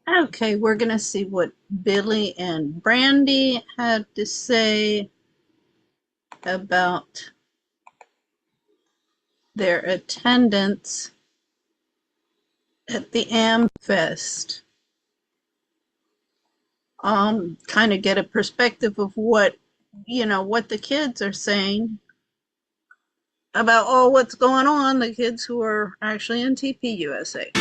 Okay, we're going to see what Billie and Brandi had to say about their attendance at the AmFest. Kind of get a perspective of what the kids are saying about what's going on, the kids who are actually in TPUSA.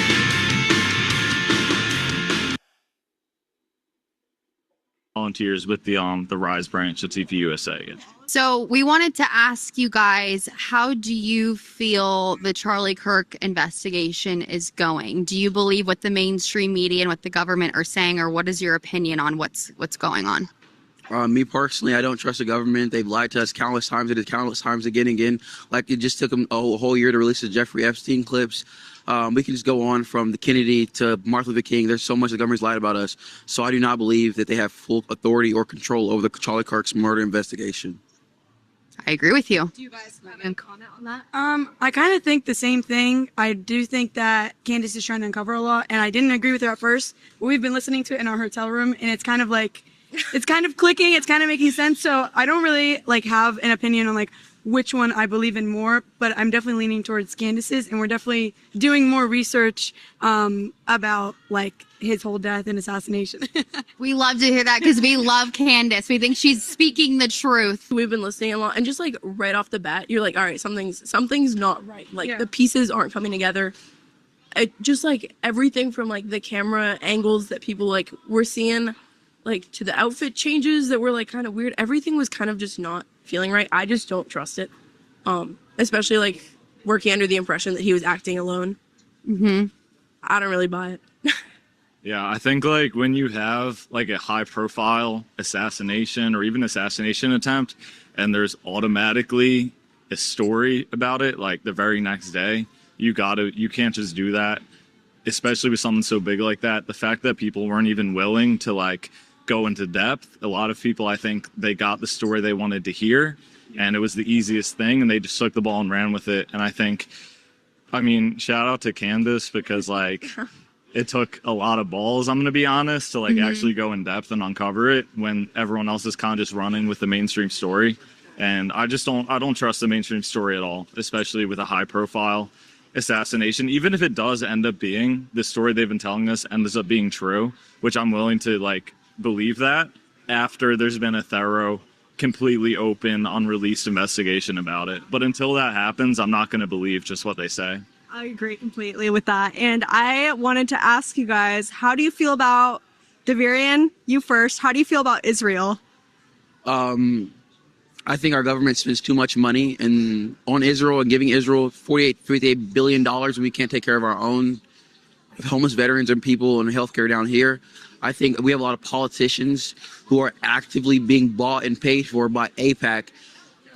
Volunteers with the Rise branch of TPUSA. So we wanted to ask you guys, how do you feel the Charlie Kirk investigation is going? Do you believe what the mainstream media and what the government are saying, or what is your opinion on what's going on? Me personally, I don't trust the government. They've lied to us countless times and countless times again and again. Like, it just took them a whole year to release the Jeffrey Epstein clips. We can just go on from the Kennedy to Martin Luther King. There's so much the government's lied about us. So I do not believe that they have full authority or control over the Charlie Kirk's murder investigation. I agree with you. Do you guys have a comment on that? I kind of think the same thing. I do think that Candace is trying to uncover a lot, and I didn't agree with her at first, but we've been listening to it in our hotel room, and it's kind of like, it's kind of clicking, it's kind of making sense. So I don't really have an opinion on which one I believe in more, but I'm definitely leaning towards Candace's, and we're definitely doing more research about his whole death and assassination. We love to hear that because we love Candace. We think she's speaking the truth. We've been listening a lot, and just right off the bat, you're like, all right, something's not right. The pieces aren't coming together. It just everything from the camera angles that people were seeing, to the outfit changes that were kind of weird. Everything was kind of just not feeling right. I just don't trust it. Especially working under the impression that he was acting alone. Mm-hmm. I don't really buy it. Yeah, I think when you have a high profile assassination or even assassination attempt and there's automatically a story about it the very next day, you can't just do that, especially with something so big like that. The fact that people weren't even willing to go into depth. A lot of people, I think, they got the story they wanted to hear and it was the easiest thing and they just took the ball and ran with it. And I think, shout out to Candace because it took a lot of balls, I'm going to be honest, to actually go in depth and uncover it when everyone else is kind of just running with the mainstream story. And I don't trust the mainstream story at all, especially with a high profile assassination. Even if it does end up being the story they've been telling us ends up being true, which I'm willing to believe that after there's been a thorough, completely open, unreleased investigation about it. But until that happens, I'm not going to believe just what they say. I agree completely with that. And I wanted to ask you guys, how do you feel about Deverian? You first. How do you feel about Israel? I think our government spends too much money on Israel and giving Israel $58 billion when we can't take care of our own homeless veterans and people and healthcare down here. I think we have a lot of politicians who are actively being bought and paid for by AIPAC.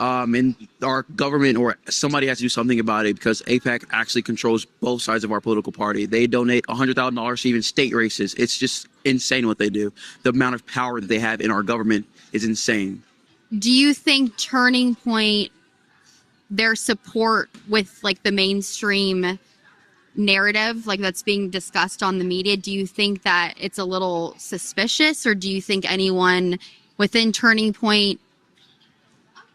And our government or somebody has to do something about it because AIPAC actually controls both sides of our political party. They donate $100,000 to even state races. It's just insane what they do. The amount of power that they have in our government is insane. Do you think Turning Point, their support with the mainstream narrative that's being discussed on the media, do you think that it's a little suspicious, or do you think anyone within Turning Point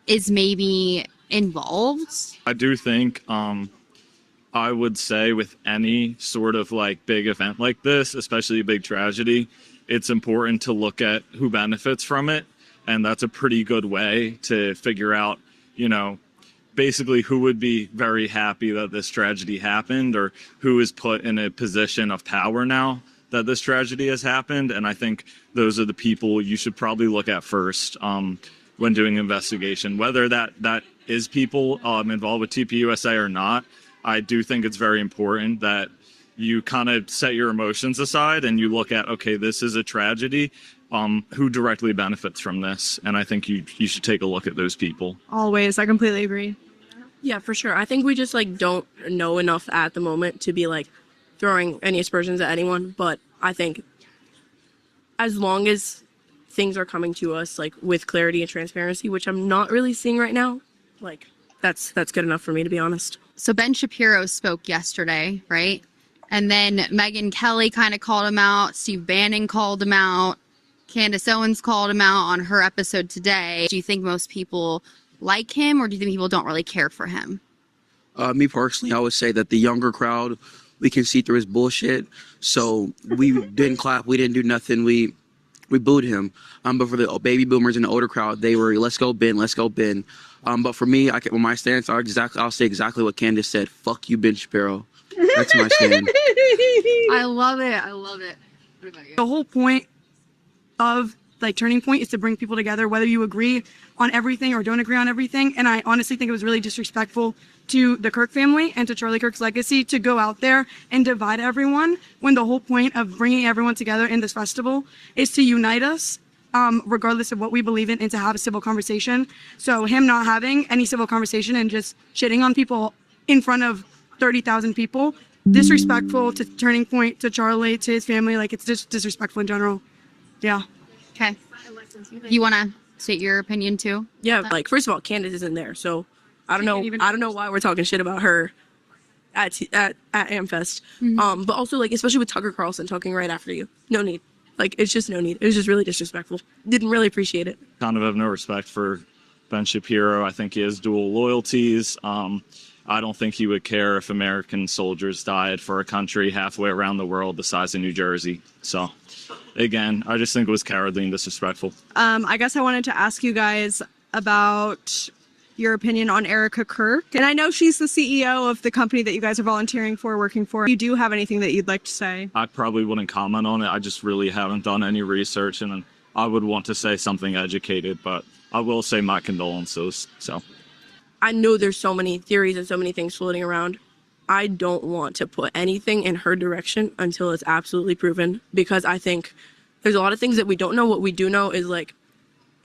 is maybe involved? I do think I would say with any sort of big event like this, especially a big tragedy, it's important to look at who benefits from it. And that's a pretty good way to figure out, basically who would be very happy that this tragedy happened or who is put in a position of power now that this tragedy has happened. And I think those are the people you should probably look at first when doing investigation, whether that is people involved with TPUSA or not. I do think it's very important that you kind of set your emotions aside and you look at, okay, this is a tragedy. Who directly benefits from this? And I think you should take a look at those people. Always. I completely agree. Yeah, for sure. I think we just don't know enough at the moment to be throwing any aspersions at anyone. But I think as long as things are coming to us with clarity and transparency, which I'm not really seeing right now, that's good enough for me, to be honest. So Ben Shapiro spoke yesterday, right? And then Megyn Kelly kind of called him out. Steve Bannon called him out. Candace Owens called him out on her episode today. Do you think most people like him, or do you think people don't really care for him? Me personally, I would say that the younger crowd, we can see through his bullshit. So we didn't clap. We didn't do nothing. We booed him. But for the baby boomers and the older crowd, they were, let's go Ben, let's go Ben. But for me, with my stance, I'll say exactly what Candace said. Fuck you, Ben Shapiro. That's my stand. I love it. I love it. What about you? The whole point of like Turning Point is to bring people together, whether you agree on everything or don't agree on everything. And I honestly think it was really disrespectful to the Kirk family and to Charlie Kirk's legacy to go out there and divide everyone when the whole point of bringing everyone together in this festival is to unite us, regardless of what we believe in, and to have a civil conversation. So him not having any civil conversation and just shitting on people in front of 30,000 people, disrespectful to Turning Point, to Charlie, to his family. Like, it's just disrespectful in general. Yeah. Okay. You want to state your opinion too? Yeah, like first of all, Candace isn't there, so I don't know why we're talking shit about her at AmFest. Mm-hmm. But also, like, especially with Tucker Carlson talking right after you, no need. Like, it's just no need. It was just really disrespectful. Didn't really appreciate it. Kind of have no respect for Ben Shapiro. I think he has dual loyalties. I don't think he would care if American soldiers died for a country halfway around the world the size of New Jersey. So, again, I just think it was cowardly and disrespectful. I guess I wanted to ask you guys about your opinion on Erica Kirk. And I know she's the CEO of the company that you guys are volunteering for, working for. You do have anything that you'd like to say? I probably wouldn't comment on it. I just really haven't done any research, and I would want to say something educated, but I will say my condolences. So I know there's so many theories and so many things floating around. I don't want to put anything in her direction until it's absolutely proven, because I think there's a lot of things that we don't know. What we do know is, like,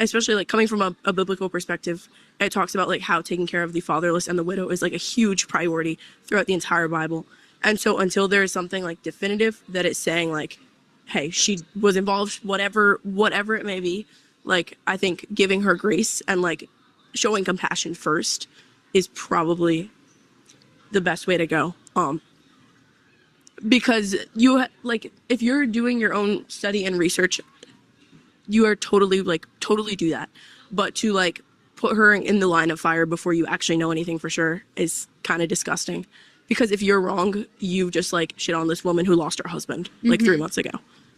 especially like coming from a biblical perspective, it talks about like how taking care of the fatherless and the widow is like a huge priority throughout the entire Bible. And so until there is something like definitive that it's saying like, hey, she was involved, whatever it may be, like, I think giving her grace and like showing compassion first is probably the best way to go. Because like, if you're doing your own study and research, you are totally do that. But to like put her in the line of fire before you actually know anything for sure is kind of disgusting. Because if you're wrong, you just like shit on this woman who lost her husband like 3 months ago.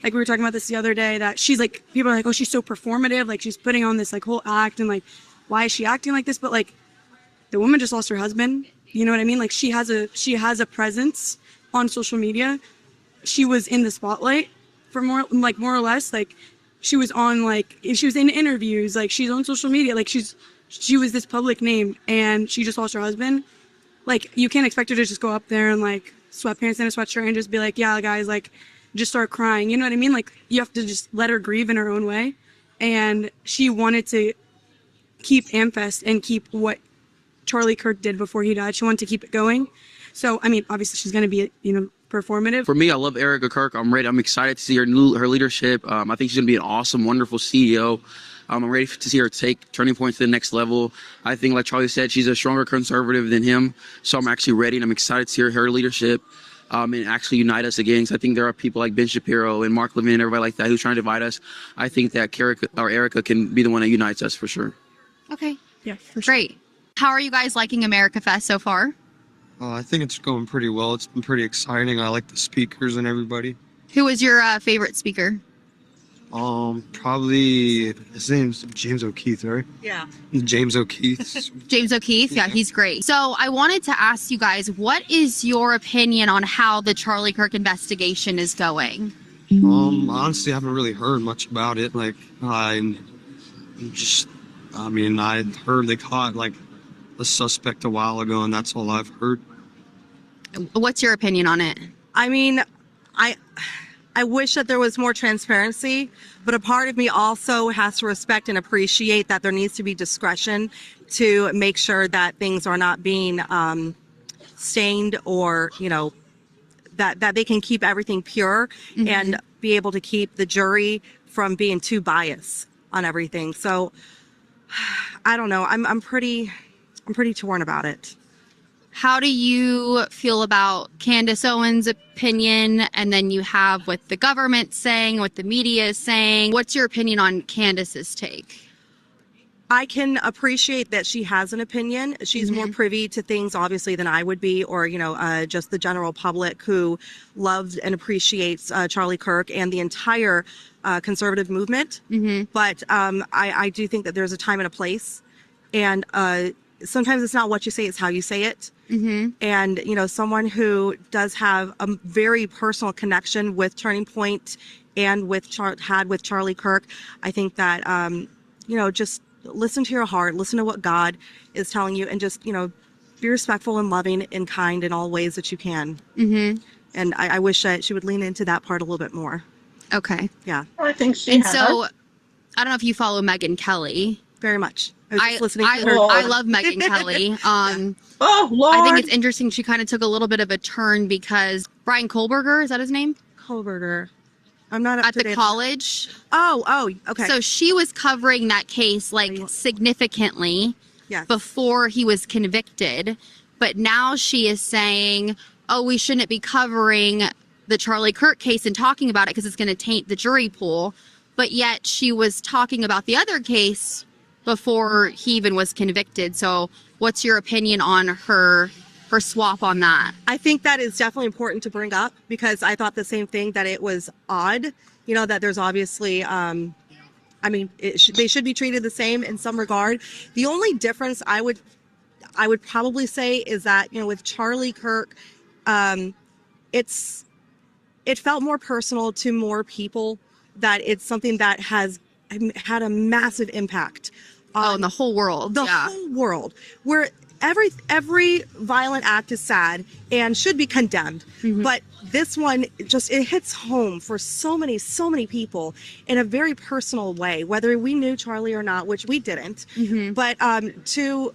Like, we were talking about this the other day, that she's like, people are like, oh, she's so performative. Like, she's putting on this like whole act, and like, why is she acting like this? But like, the woman just lost her husband. You know what I mean? Like, she has a presence on social media. She was in the spotlight for more or less. Like, she was on, like, she was in interviews. Like, she's on social media. Like, she was this public name, and she just lost her husband. Like, you can't expect her to just go up there and like sweatpants and a sweatshirt and just be like, yeah, guys, like, just start crying. You know what I mean? Like, you have to just let her grieve in her own way. And she wanted to keep AmFest and keep what Charlie Kirk did before he died. She wanted to keep it going. So, I mean, obviously she's going to be, performative. For me, I love Erica Kirk. I'm ready. I'm excited to see her leadership. I think she's going to be an awesome, wonderful CEO. I'm ready to see her take Turning Point to the next level. I think, like Charlie said, she's a stronger conservative than him. So I'm actually ready, and I'm excited to see her leadership and actually unite us again. So I think there are people like Ben Shapiro and Mark Levin and everybody like that who's trying to divide us. I think that Erica can be the one that unites us for sure. Okay. Yeah, for sure. Great. How are you guys liking America Fest so far? I think it's going pretty well. It's been pretty exciting. I like the speakers and everybody. Who was your favorite speaker? Probably his name's James O'Keefe, right? Yeah. James O'Keefe. James O'Keefe. Yeah, he's great. So I wanted to ask you guys, what is your opinion on how the Charlie Kirk investigation is going? Honestly, I haven't really heard much about it. Like, I heard they caught like the suspect a while ago, and that's all I've heard. What's your opinion on it? I mean, I wish that there was more transparency, but a part of me also has to respect and appreciate that there needs to be discretion to make sure that things are not being stained, or, that they can keep everything pure and be able to keep the jury from being too biased on everything. So I don't know. I'm pretty torn about it. How do you feel about Candace Owens' opinion? And then you have what the government saying, what the media is saying. What's your opinion on Candace's take? I can appreciate that she has an opinion. She's more privy to things, obviously, than I would be, or, just the general public who loves and appreciates Charlie Kirk and the entire conservative movement. But I do think that there's a time and a place. And sometimes it's not what you say, it's how you say it. And, someone who does have a very personal connection with Turning Point and with Charlie Kirk, I think that, just listen to your heart, listen to what God is telling you, and just, be respectful and loving and kind in all ways that you can. And I wish that she would lean into that part a little bit more. Okay. Yeah. I think she And has. so, I don't know if you follow Megyn Kelly. Very much. I was just listening I, to her. I love Megyn Kelly. Oh, Lord. I think it's interesting. She kind of took a little bit of a turn because Brian Kohlberger, is that his name? Kohlberger. I'm not up At to the date. college. Oh, okay. So she was covering that case significantly before he was convicted. But now she is saying, oh, we shouldn't be covering the Charlie Kirk case and talking about it because it's going to taint the jury pool. But yet she was talking about the other case before he even was convicted. So what's your opinion on her swap on that? I think that is definitely important to bring up because I thought the same thing, that it was odd, that there's obviously, they should be treated the same in some regard. The only difference I would probably say is that, with Charlie Kirk, it felt more personal to more people, that it's something that has had a massive impact on in the whole world. The whole world, where every violent act is sad and should be condemned. But this one it hits home for so many people in a very personal way, whether we knew Charlie or not, which we didn't. But to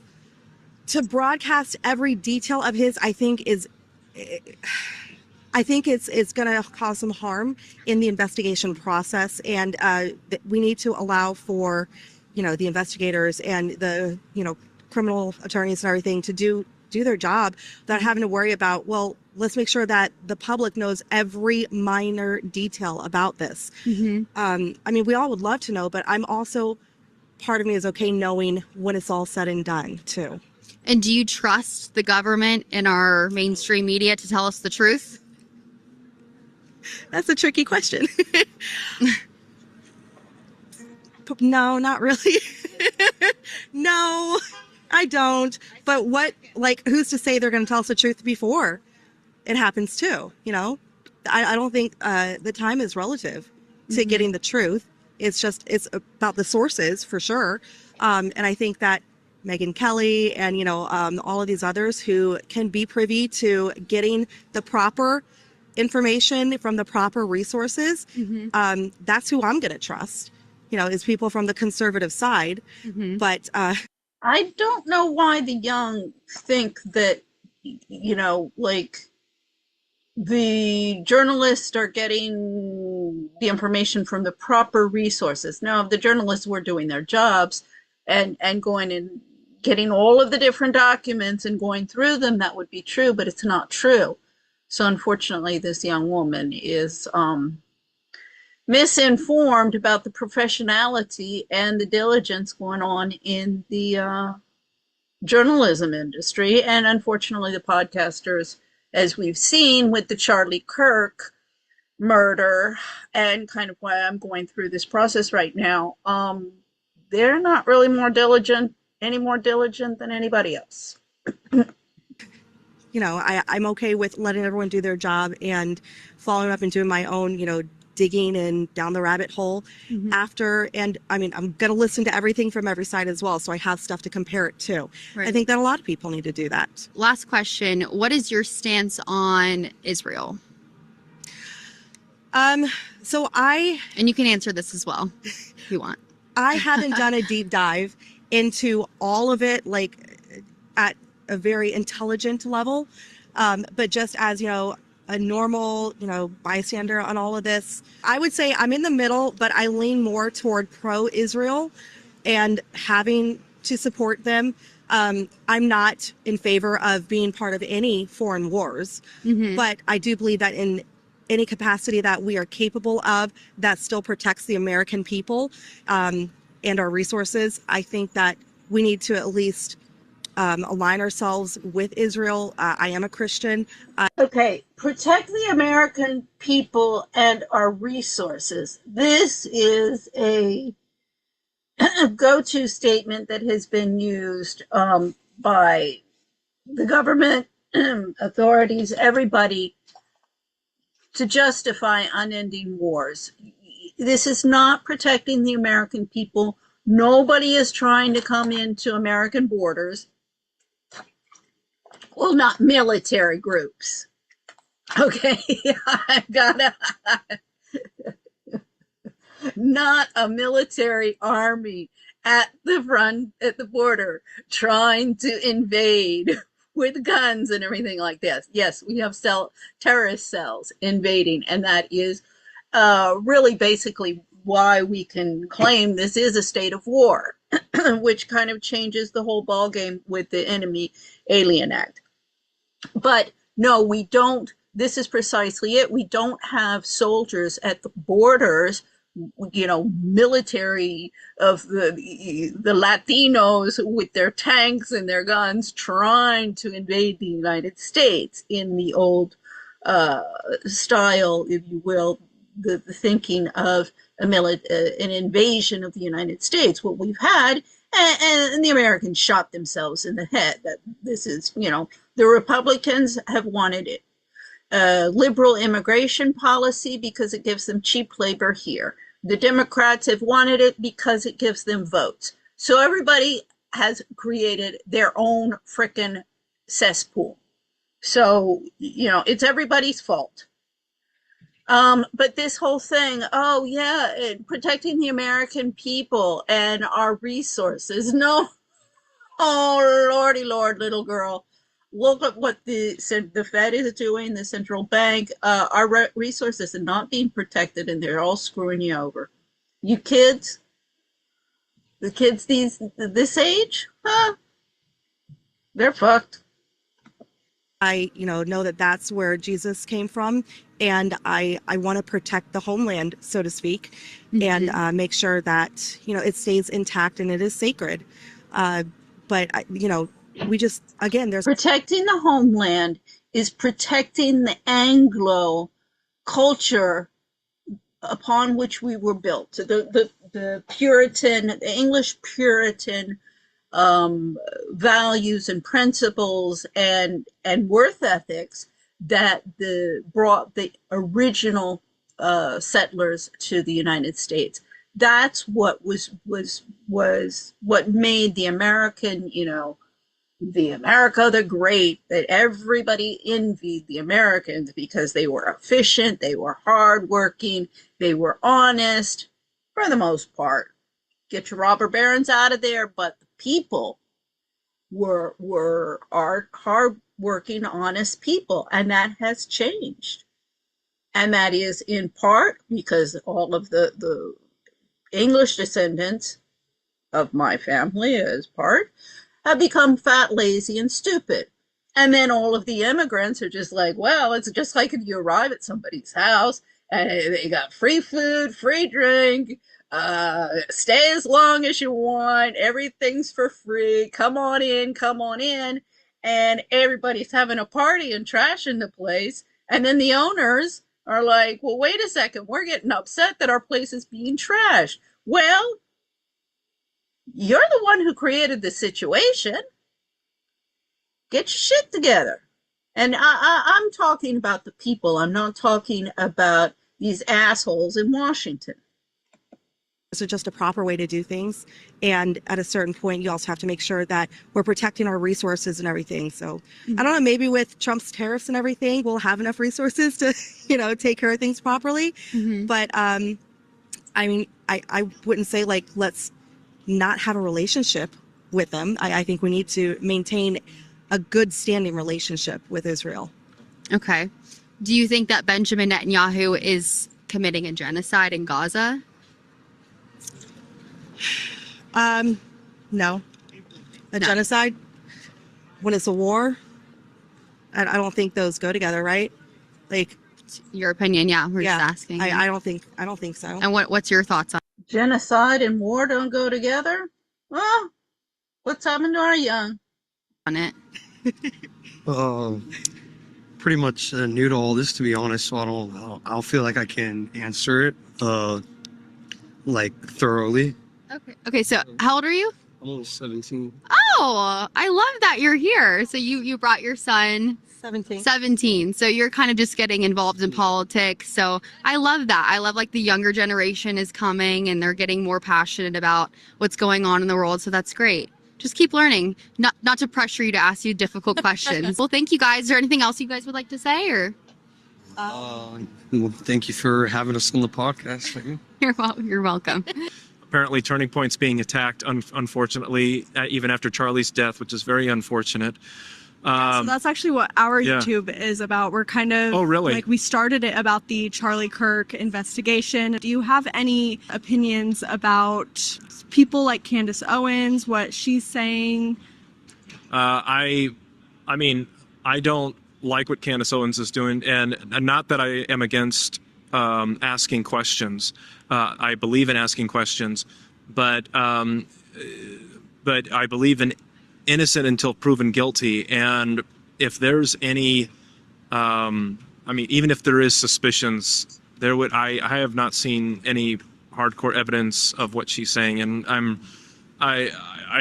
broadcast every detail of his, I think it's going to cause some harm in the investigation process, and we need to allow for, the investigators and the, criminal attorneys and everything to do their job without having to worry about, well, let's make sure that the public knows every minor detail about this. We all would love to know, but I'm also, part of me is okay knowing when it's all said and done too. And do you trust the government and our mainstream media to tell us the truth? That's a tricky question. No, not really. No, I don't. But who's to say they're going to tell us the truth before it happens too? I don't think the time is relative to getting the truth. It's about the sources for sure. And I think that Megyn Kelly and, all of these others who can be privy to getting the proper information from the proper resources, that's who I'm going to trust, is people from the conservative side. But I don't know why the young think that, the journalists are getting the information from the proper resources. Now, if the journalists were doing their jobs and going and getting all of the different documents and going through them, that would be true, but it's not true. So unfortunately, this young woman is misinformed about the professionality and the diligence going on in the journalism industry. And unfortunately, the podcasters, as we've seen with the Charlie Kirk murder, and kind of why I'm going through this process right now, they're not really any more diligent than anybody else. I'm okay with letting everyone do their job and following up and doing my own, digging and down the rabbit hole after. And I'm going to listen to everything from every side as well, so I have stuff to compare it to. Right. I think that a lot of people need to do that. Last question. What is your stance on Israel? And you can answer this as well if you want. I haven't done a deep dive into all of it, at a very intelligent level, but just as a normal bystander on all of this, I would say I'm in the middle, but I lean more toward pro-Israel and having to support them. I'm not in favor of being part of any foreign wars, but I do believe that in any capacity that we are capable of that still protects the American people and our resources, I think that we need to at least align ourselves with Israel. I am a Christian. Okay, protect the American people and our resources. This is a go-to statement that has been used by the government, authorities, everybody to justify unending wars. This is not protecting the American people. Nobody is trying to come into American borders. Well, not military groups. Okay, I've got not a military army at the front, at the border, trying to invade with guns and everything like this. Yes, we have terrorist cells invading, and that is really basically why we can claim this is a state of war, which kind of changes the whole ballgame with the Enemy Alien Act. But no, we don't. This is precisely it. We don't have soldiers at the borders, military of the Latinos with their tanks and their guns trying to invade the United States in the old style, if you will, the thinking of an invasion of the United States. What we've had, and the Americans shot themselves in the head, that this is, the Republicans have wanted it. Liberal immigration policy because it gives them cheap labor here. The Democrats have wanted it because it gives them votes. So everybody has created their own frickin' cesspool. So, it's everybody's fault. But this whole thing, protecting the American people and our resources. No, oh, Lordy Lord, little girl. Look at what the Fed is doing, the central bank. Our resources are not being protected, and they're all screwing you over. You kids, the kids this age, they're fucked. I, know that that's where Jesus came from, and I want to protect the homeland, so to speak, and make sure that, it stays intact and it is sacred. But, we just, again, there's protecting the homeland is protecting the Anglo culture upon which we were built. The Puritan, the English Puritan values and principles and worth ethics that brought the original settlers to the United States. That's what was what made the American, the America the Great, that everybody envied the Americans because they were efficient, they were hardworking, they were honest, for the most part. Get your robber barons out of there, but the people were hardworking, honest people, and that has changed. And that is in part because all of the English descendants of my family as part have become fat, lazy, and stupid. And then all of the immigrants are just like, well, it's just like if you arrive at somebody's house and they got free food, free drink, stay as long as you want, everything's for free, come on in, and everybody's having a party and trashing the place. And then the owners are like, well, wait a second, we're getting upset that our place is being trashed. Well, you're the one who created the situation. Get your shit together. And I'm talking about the people. I'm not talking about these assholes in Washington. So just a proper way to do things. And at a certain point, you also have to make sure that we're protecting our resources and everything. So I don't know, maybe with Trump's tariffs and everything, we'll have enough resources to, take care of things properly. But I wouldn't say let's not have a relationship with them. I think we need to maintain a good standing relationship with Israel. Okay. Do you think that Benjamin Netanyahu is committing a genocide in Gaza? No. Genocide? when it's a war, I don't think those go together, right? Like, Your opinion, yeah. We're yeah, just asking. I don't think so. And what's your thoughts on Genocide and war don't go together? Well, what's happened to our young? it? Pretty much new to all this, to be honest. So I don't feel like I can answer it like thoroughly. Okay, so how old are you? I'm only 17. Oh, I love that you're here. So you brought your son. 17. So you're kind of just getting involved in politics. So I love that. I love like the younger generation is coming and they're getting more passionate about what's going on in the world. So that's great. Just keep learning. Not to pressure you to ask you difficult questions. Well, thank you guys. Is there anything else you guys would like to say or? Well, thank you for having us on the podcast. You're welcome. Apparently Turning Point's being attacked, unfortunately, even after Charlie's death, which is very unfortunate. So that's actually what our YouTube is about. We're kind of like we started it about the Charlie Kirk investigation. Do you have any opinions about people like Candace Owens, what she's saying? I mean, I don't like what Candace Owens is doing, and not that I am against asking questions. I believe in asking questions, but I believe in innocent until proven guilty. And if there's any, I mean, even if there is suspicions, I have not seen any hardcore evidence of what she's saying. And I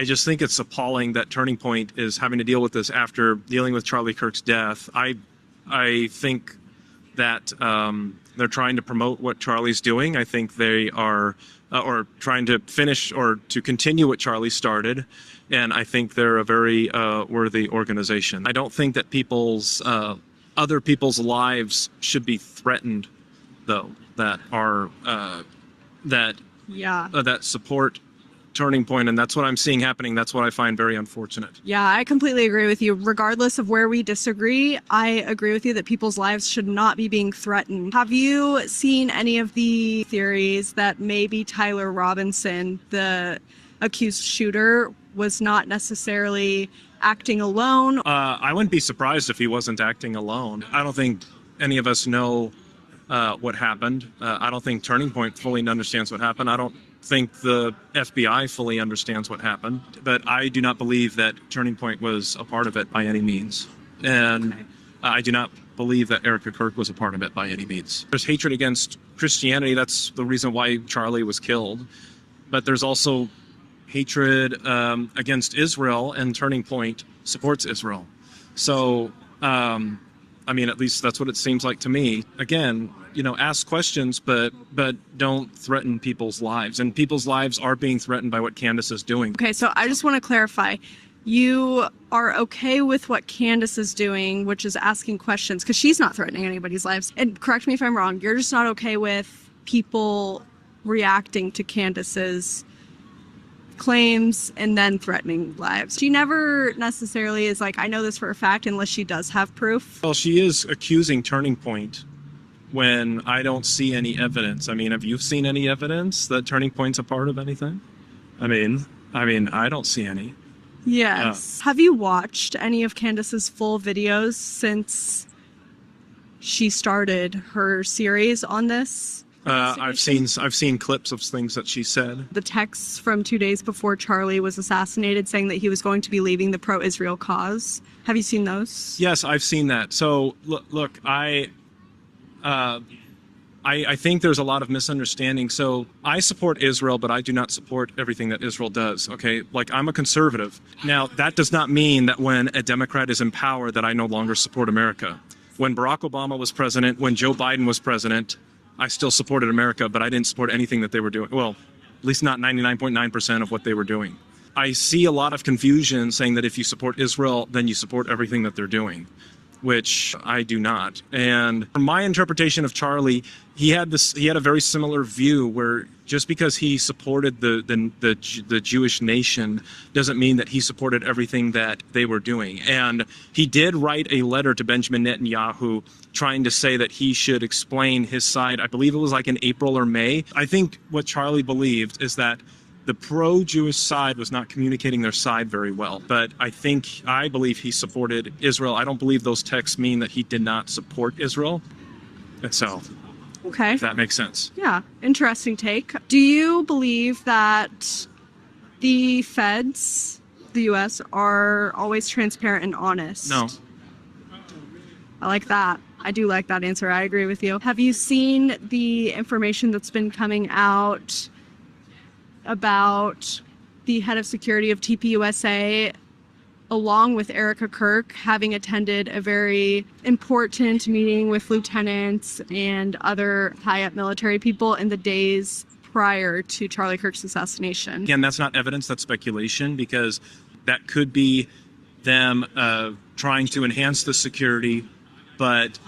just think it's appalling that Turning Point is having to deal with this after dealing with Charlie Kirk's death. I think that they're trying to promote what Charlie's doing. I think they are, or trying to finish or to continue what Charlie started. And I think they're a very worthy organization. I don't think that other people's lives should be threatened, though, that are that support Turning Point, and that's what I'm seeing happening. That's what I find very unfortunate. Yeah, I completely agree with you. Regardless of where we disagree, I agree with you that people's lives should not be being threatened. Have you seen any of the theories that maybe Tyler Robinson, the accused shooter, was not necessarily acting alone? I wouldn't be surprised if he wasn't acting alone. I don't think any of us know what happened. I don't think Turning Point fully understands what happened. I don't think the FBI fully understands what happened, but I do not believe that Turning Point was a part of it by any means. And I do not believe that Erica Kirk was a part of it by any means. There's hatred against Christianity. That's the reason why Charlie was killed. But there's also hatred against Israel, and Turning Point supports Israel. So, I mean, at least that's what it seems like to me. Again, ask questions, but don't threaten people's lives. And people's lives are being threatened by what Candace is doing. Okay, so I just want to clarify. You are okay with what Candace is doing, which is asking questions, because she's not threatening anybody's lives. And correct me if I'm wrong, you're just not okay with people reacting to Candace's claims and then threatening lives. She never necessarily is like, I know this for a fact, unless she does have proof. Well, she is accusing Turning Point when I don't see any evidence. I mean, have you seen any evidence that Turning Point's a part of anything? I mean, I don't see any. Yes. Have you watched any of Candace's full videos since she started her series on this? I've seen clips of things that she said. The texts from 2 days before Charlie was assassinated saying that he was going to be leaving the pro-Israel cause. Have you seen those? Yes, I've seen that. So look, I think there's a lot of misunderstanding. So I support Israel, but I do not support everything that Israel does. Okay, like I'm a conservative. Now that does not mean that when a Democrat is in power that I no longer support America. When Barack Obama was president, when Joe Biden was president, I still supported America, but I didn't support anything that they were doing. Well, at least not 99.9% of what they were doing. I see a lot of confusion saying that if you support Israel, then you support everything that they're doing, which I do not. And from my interpretation of Charlie, he had a very similar view where just because he supported the Jewish nation doesn't mean that he supported everything that they were doing. And he did write a letter to Benjamin Netanyahu trying to say that he should explain his side. I believe it was like in April or May. I think what Charlie believed is that the pro-Jewish side was not communicating their side very well. But I believe he supported Israel. I don't believe those texts mean that he did not support Israel. And so, Okay. if that makes sense. Yeah, interesting take. Do you believe that the feds, the U.S., are always transparent and honest? No. I like that. I do like that answer. I agree with you. Have you seen the information that's been coming out about the head of security of TPUSA, along with Erica Kirk, having attended a very important meeting with lieutenants and other high-up military people in the days prior to Charlie Kirk's assassination? Again, that's not evidence, that's speculation, because that could be them trying to enhance the security, but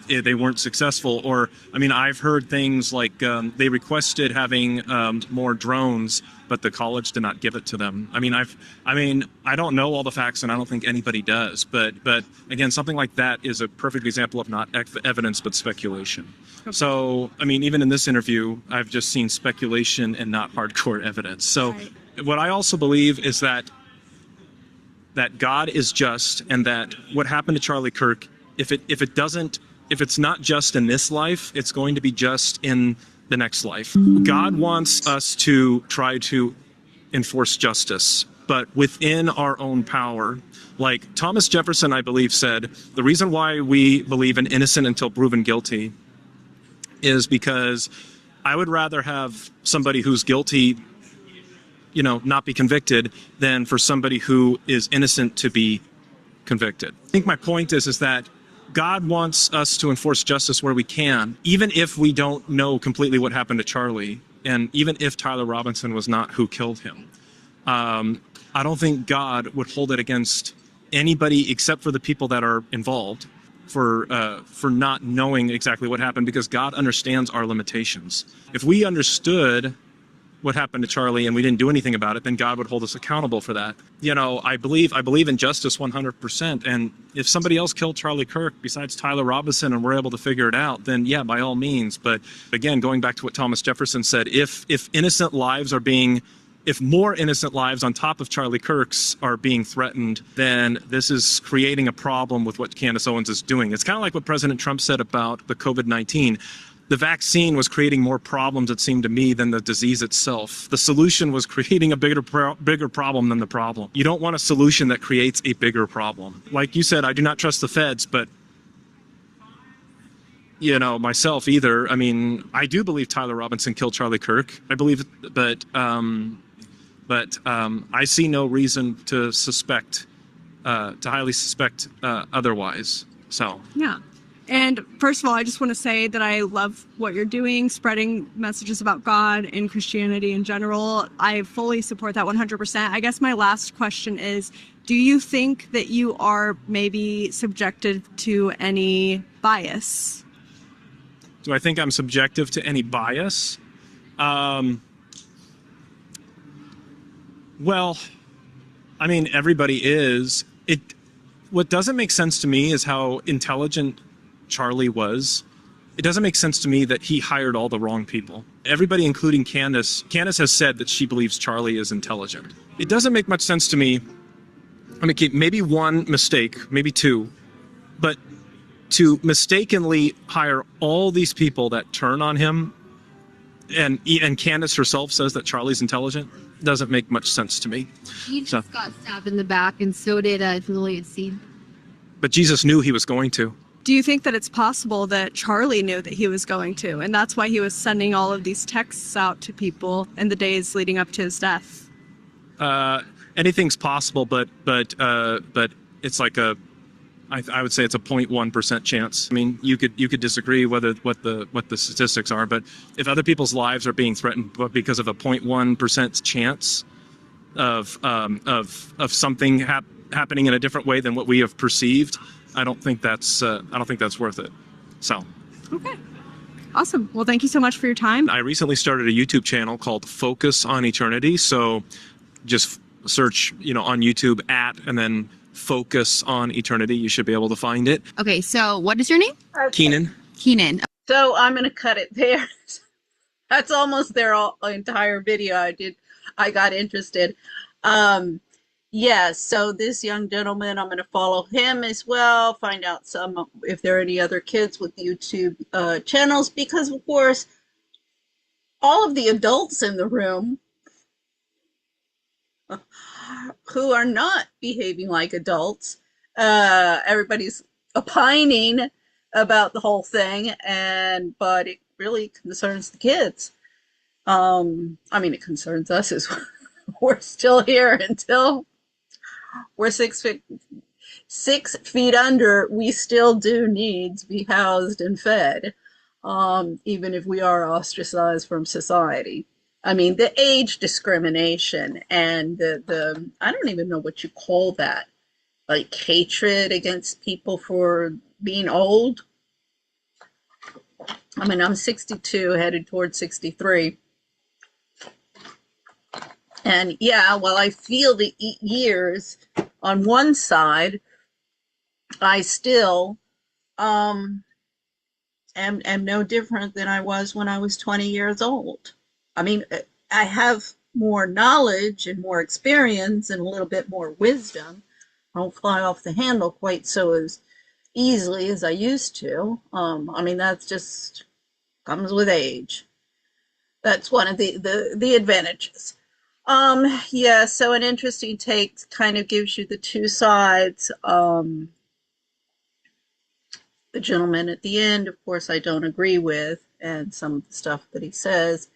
they weren't successful. Or, I mean, I've heard things like they requested having more drones, but the college did not give it to them. I mean, I don't know all the facts, and I don't think anybody does. But again, something like that is a perfect example of not evidence, but speculation. So, I mean, even in this interview, I've just seen speculation and not hardcore evidence. So, right. What I also believe is that God is just, and that what happened to Charlie Kirk, if it's not just in this life, it's going to be just in the next life. God wants us to try to enforce justice, but within our own power. Like Thomas Jefferson, I believe, said, the reason why we believe in innocent until proven guilty is because I would rather have somebody who's guilty, not be convicted, than for somebody who is innocent to be convicted. I think my point is that God wants us to enforce justice where we can, even if we don't know completely what happened to Charlie, and even if Tyler Robinson was not who killed him. I don't think God would hold it against anybody except for the people that are involved for not knowing exactly what happened, because God understands our limitations. If we understood what happened to Charlie and we didn't do anything about it, then God would hold us accountable for that. I believe in justice 100%. And if somebody else killed Charlie Kirk besides Tyler Robinson and we're able to figure it out, then yeah, by all means. But again, going back to what Thomas Jefferson said, if more innocent lives on top of Charlie Kirk's are being threatened, then this is creating a problem with what Candace Owens is doing. It's kind of like what President Trump said about the COVID-19. The vaccine was creating more problems, it seemed to me, than the disease itself. The solution was creating a bigger problem than the problem. You don't want a solution that creates a bigger problem. Like you said, I do not trust the feds, but myself either. I mean, I do believe Tyler Robinson killed Charlie Kirk. I believe, but I see no reason to highly suspect otherwise. So yeah. And first of all, I just want to say that I love what you're doing, spreading messages about God and Christianity in general. I fully support that 100%. I guess my last question is, do you think that you are maybe subjected to any bias? Do I think I'm subjective to any bias? Well, I mean, everybody is. What doesn't make sense to me is how intelligent Charlie was. It doesn't make sense to me that he hired all the wrong people. Everybody, including Candace has said that she believes Charlie is intelligent. It doesn't make much sense to me. I mean, maybe one mistake, maybe two, but to mistakenly hire all these people that turn on him, and Candace herself says that Charlie's intelligent, doesn't make much sense to me. He just got stabbed in the back, and so did Billie. But Jesus knew he was going to. Do you think that it's possible that Charlie knew that he was going to, and that's why he was sending all of these texts out to people in the days leading up to his death? Anything's possible, but it's like I would say it's a 0.1% chance. I mean, you could disagree what the statistics are, but if other people's lives are being threatened because of a 0.1% chance of something happening in a different way than what we have perceived, I don't think that's worth it. So. Okay. Awesome. Well, thank you so much for your time. I recently started a YouTube channel called Focus on Eternity. So just search, on YouTube and then Focus on Eternity. You should be able to find it. Okay. So what is your name? Okay. Keenan. So I'm going to cut it there. That's almost their entire video. I did I got interested. Yeah, so this young gentleman, I'm going to follow him as well, find out some if there are any other kids with YouTube channels, because of course, all of the adults in the room who are not behaving like adults, everybody's opining about the whole thing, but it really concerns the kids. I mean, it concerns us as well. We're still here until we're 6 feet under. We still do need to be housed and fed, even if we are ostracized from society. I mean, the age discrimination and the I don't even know what you call that, like hatred against people for being old. I mean, I'm 62, headed towards 63. And yeah, while I feel the years on one side, I still am no different than I was when I was 20 years old. I mean, I have more knowledge and more experience and a little bit more wisdom. I don't fly off the handle quite so as easily as I used to. I mean, that's just comes with age. That's one of the advantages. Yeah, so an interesting take, kind of gives you the two sides. The gentleman at the end, of course, I don't agree with, and some of the stuff that he says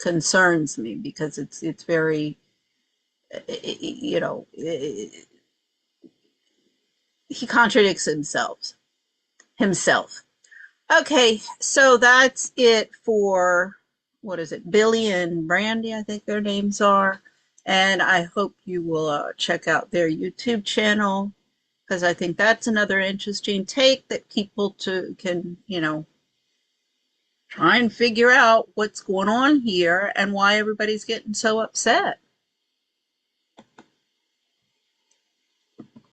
concerns me because it's very, you know, he contradicts himself. Okay, so that's it for, what is it, Billie and Brandi, I think their names are. And I hope you will check out their YouTube channel, because I think that's another interesting take that people can, you know, try and figure out what's going on here and why everybody's getting so upset.